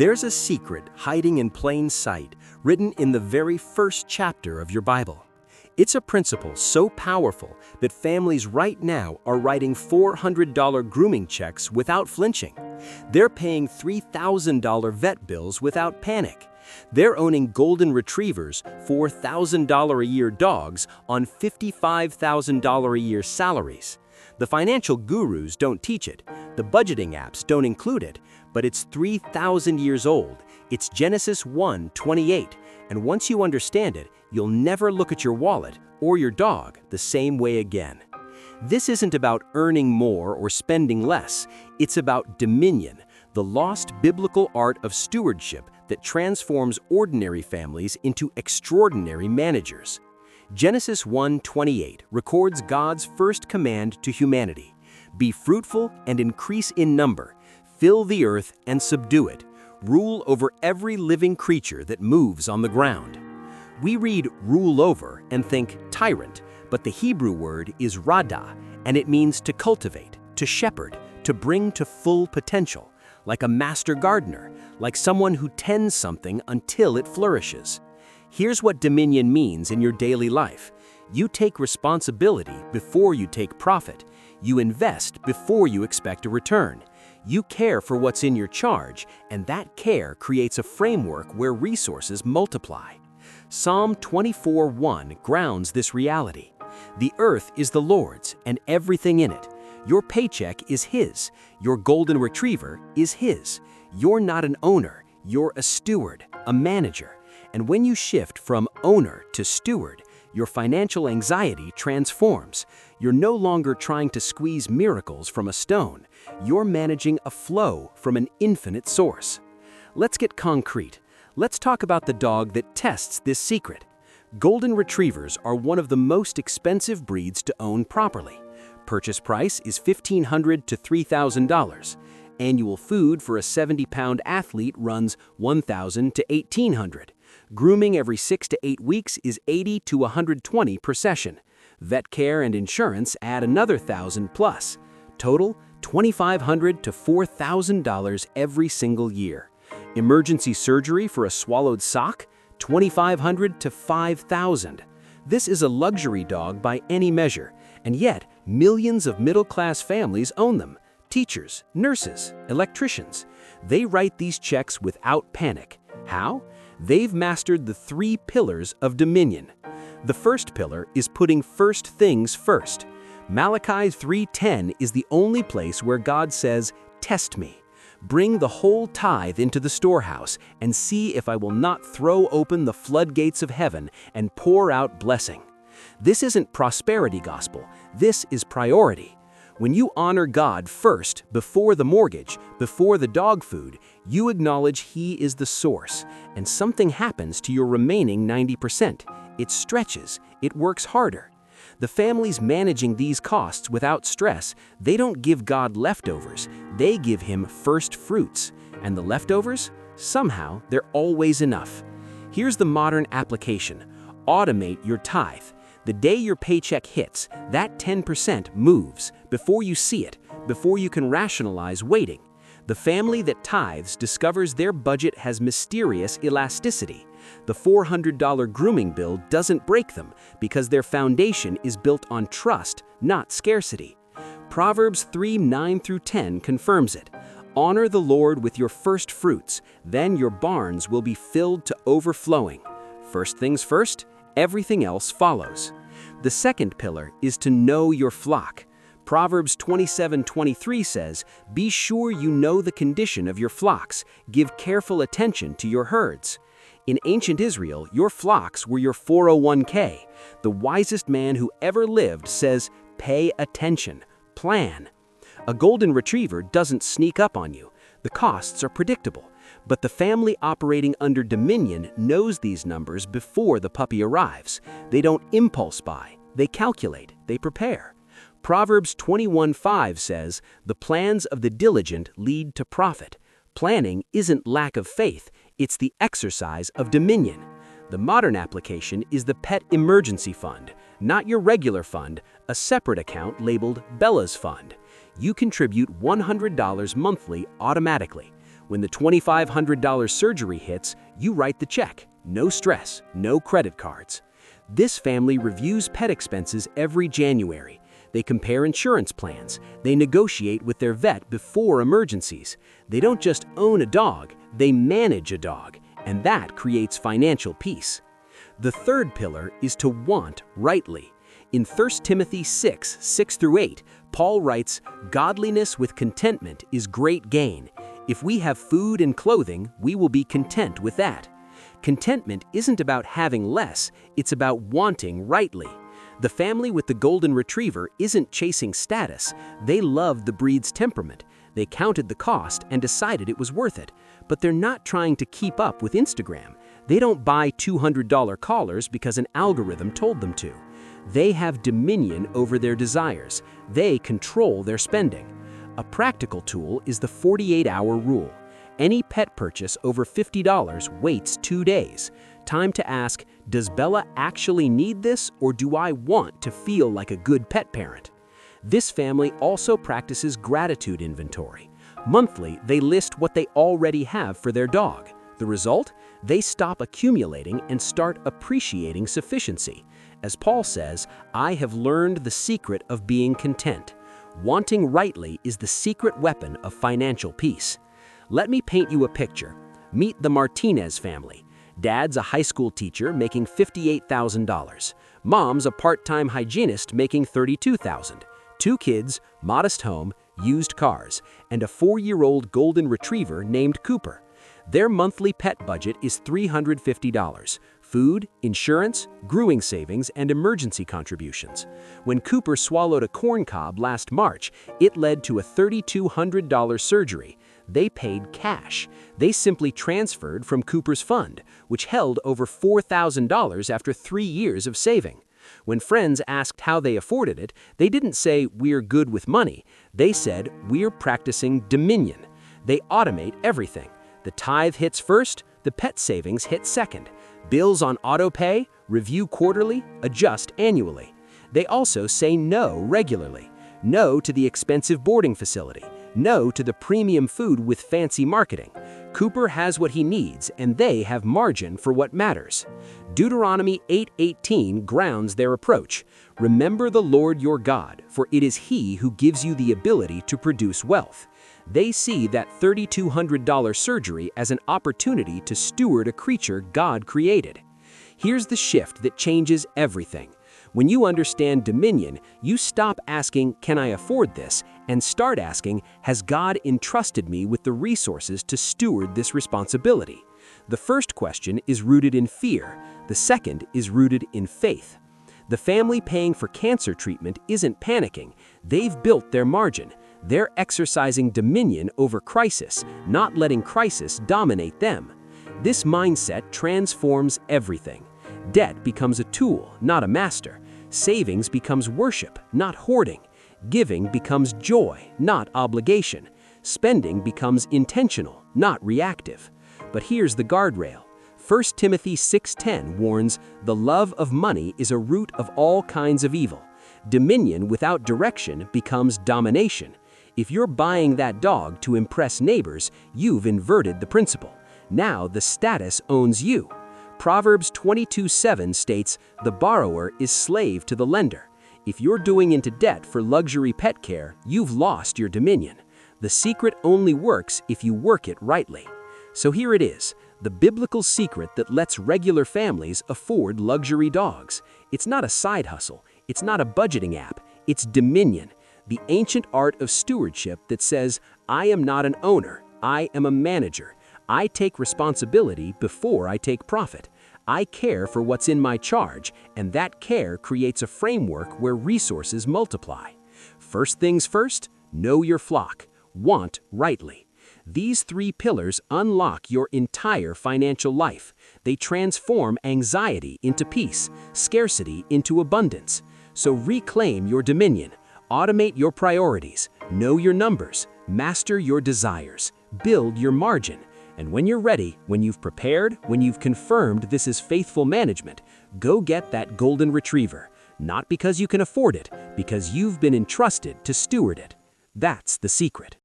There's a secret hiding in plain sight, written in the very first chapter of your Bible. It's a principle so powerful that families right now are writing $400 grooming checks without flinching. They're paying $3,000 vet bills without panic. They're owning golden retrievers, $4,000 a year dogs on $55,000 a year salaries. The financial gurus don't teach it, the budgeting apps don't include it, but it's 3,000 years old. It's Genesis 1:28, and once you understand it, you'll never look at your wallet or your dog the same way again. This isn't about earning more or spending less. It's about dominion, the lost biblical art of stewardship that transforms ordinary families into extraordinary managers. Genesis 1:28 records God's first command to humanity: be fruitful and increase in number, fill the earth and subdue it, rule over every living creature that moves on the ground. We read rule over and think tyrant, but the Hebrew word is Radah, and it means to cultivate, to shepherd, to bring to full potential, like a master gardener, like someone who tends something until it flourishes. Here's what dominion means in your daily life. You take responsibility before you take profit. You invest before you expect a return. You care for what's in your charge, and that care creates a framework where resources multiply. Psalm 24:1 grounds this reality. The earth is the Lord's and everything in it. Your paycheck is His. Your golden retriever is His. You're not an owner, you're a steward, a manager. And when you shift from owner to steward, your financial anxiety transforms. You're no longer trying to squeeze miracles from a stone. You're managing a flow from an infinite source. Let's get concrete. Let's talk about the dog that tests this secret. Golden retrievers are one of the most expensive breeds to own properly. Purchase price is $1,500 to $3,000. Annual food for a 70-pound athlete runs $1,000 to $1,800. Grooming every 6 to 8 weeks is $80 to $120 per session. Vet care and insurance add another $1,000 plus. Total, $2,500 to $4,000 every single year. Emergency surgery for a swallowed sock, $2,500 to $5,000. This is a luxury dog by any measure, and yet millions of middle-class families own them. Teachers, nurses, electricians. They write these checks without panic. How? They've mastered the 3 pillars of dominion. The first pillar is putting first things first. Malachi 3:10 is the only place where God says, "Test me. Bring the whole tithe into the storehouse and see if I will not throw open the floodgates of heaven and pour out blessing." This isn't prosperity gospel. This is priority. When you honor God first, before the mortgage, before the dog food, you acknowledge He is the source, and something happens to your remaining 90%. It stretches, it works harder. The families managing these costs without stress, they don't give God leftovers, they give Him first fruits. And the leftovers? Somehow, they're always enough. Here's the modern application. Automate your tithe. The day your paycheck hits, that 10% moves before you see it, before you can rationalize waiting. The family that tithes discovers their budget has mysterious elasticity. The $400 grooming bill doesn't break them because their foundation is built on trust, not scarcity. Proverbs 3:9 through 10 confirms it. Honor the Lord with your first fruits, then your barns will be filled to overflowing. First things first, everything else follows. The second pillar is to know your flock. Proverbs 27:23 says, "Be sure you know the condition of your flocks. Give careful attention to your herds." In ancient Israel, your flocks were your 401k. The wisest man who ever lived says, pay attention, plan. A golden retriever doesn't sneak up on you. The costs are predictable. But the family operating under dominion knows these numbers before the puppy arrives. They don't impulse buy, they calculate, they prepare. Proverbs 21:5 says, "The plans of the diligent lead to profit." Planning isn't lack of faith, it's the exercise of dominion. The modern application is the pet emergency fund, not your regular fund, a separate account labeled Bella's Fund. You contribute $100 monthly automatically. When the $2,500 surgery hits, you write the check. No stress, no credit cards. This family reviews pet expenses every January. They compare insurance plans. They negotiate with their vet before emergencies. They don't just own a dog, they manage a dog, and that creates financial peace. The third pillar is to want rightly. In 1 Timothy 6:6-8, Paul writes, "Godliness with contentment is great gain. If we have food and clothing, we will be content with that." Contentment isn't about having less, it's about wanting rightly. The family with the golden retriever isn't chasing status. They loved the breed's temperament. They counted the cost and decided it was worth it. But they're not trying to keep up with Instagram. They don't buy $200 collars because an algorithm told them to. They have dominion over their desires. They control their spending. A practical tool is the 48-hour rule. Any pet purchase over $50 waits 2 days. Time to ask, does Bella actually need this, or do I want to feel like a good pet parent? This family also practices gratitude inventory. Monthly, they list what they already have for their dog. The result? They stop accumulating and start appreciating sufficiency. As Paul says, "I have learned the secret of being content." Wanting rightly is the secret weapon of financial peace. Let me paint you a picture. Meet the Martinez family. Dad's a high school teacher making $58,000. Mom's a part-time hygienist making $32,000. 2 kids, modest home, used cars, and a 4-year-old golden retriever named Cooper. Their monthly pet budget is $350. Food, insurance, grooming savings, and emergency contributions. When Cooper swallowed a corn cob last March, it led to a $3,200 surgery. They paid cash. They simply transferred from Cooper's fund, which held over $4,000 after 3 years of saving. When friends asked how they afforded it, they didn't say, "We're good with money." They said, "We're practicing dominion." They automate everything. The tithe hits first, the pet savings hit second. Bills on auto pay, review quarterly, adjust annually. They also say no regularly. No to the expensive boarding facility. No to the premium food with fancy marketing. Cooper has what he needs, and they have margin for what matters. Deuteronomy 8:18 grounds their approach. "Remember the Lord your God, for it is He who gives you the ability to produce wealth." They see that $3,200 surgery as an opportunity to steward a creature God created. Here's the shift that changes everything. When you understand dominion, you stop asking, "Can I afford this?" and start asking, "Has God entrusted me with the resources to steward this responsibility?" The first question is rooted in fear. The second is rooted in faith. The family paying for cancer treatment isn't panicking. They've built their margin. They're exercising dominion over crisis, not letting crisis dominate them. This mindset transforms everything. Debt becomes a tool, not a master. Savings becomes worship, not hoarding. Giving becomes joy, not obligation. Spending becomes intentional, not reactive. But here's the guardrail. 1 Timothy 6:10 warns, "The love of money is a root of all kinds of evil." Dominion without direction becomes domination. If you're buying that dog to impress neighbors, you've inverted the principle. Now the status owns you. Proverbs 22:7 states, "The borrower is slave to the lender." If you're doing into debt for luxury pet care, you've lost your dominion. The secret only works if you work it rightly. So here it is, the biblical secret that lets regular families afford luxury dogs. It's not a side hustle. It's not a budgeting app. It's dominion, the ancient art of stewardship that says, "I am not an owner. I am a manager. I take responsibility before I take profit. I care for what's in my charge, and that care creates a framework where resources multiply." First things first, know your flock. Want rightly. These 3 pillars unlock your entire financial life. They transform anxiety into peace, scarcity into abundance. So reclaim your dominion. Automate your priorities. Know your numbers. Master your desires. Build your margin. And when you're ready, when you've prepared, when you've confirmed this is faithful management, go get that golden retriever. Not because you can afford it, because you've been entrusted to steward it. That's the secret.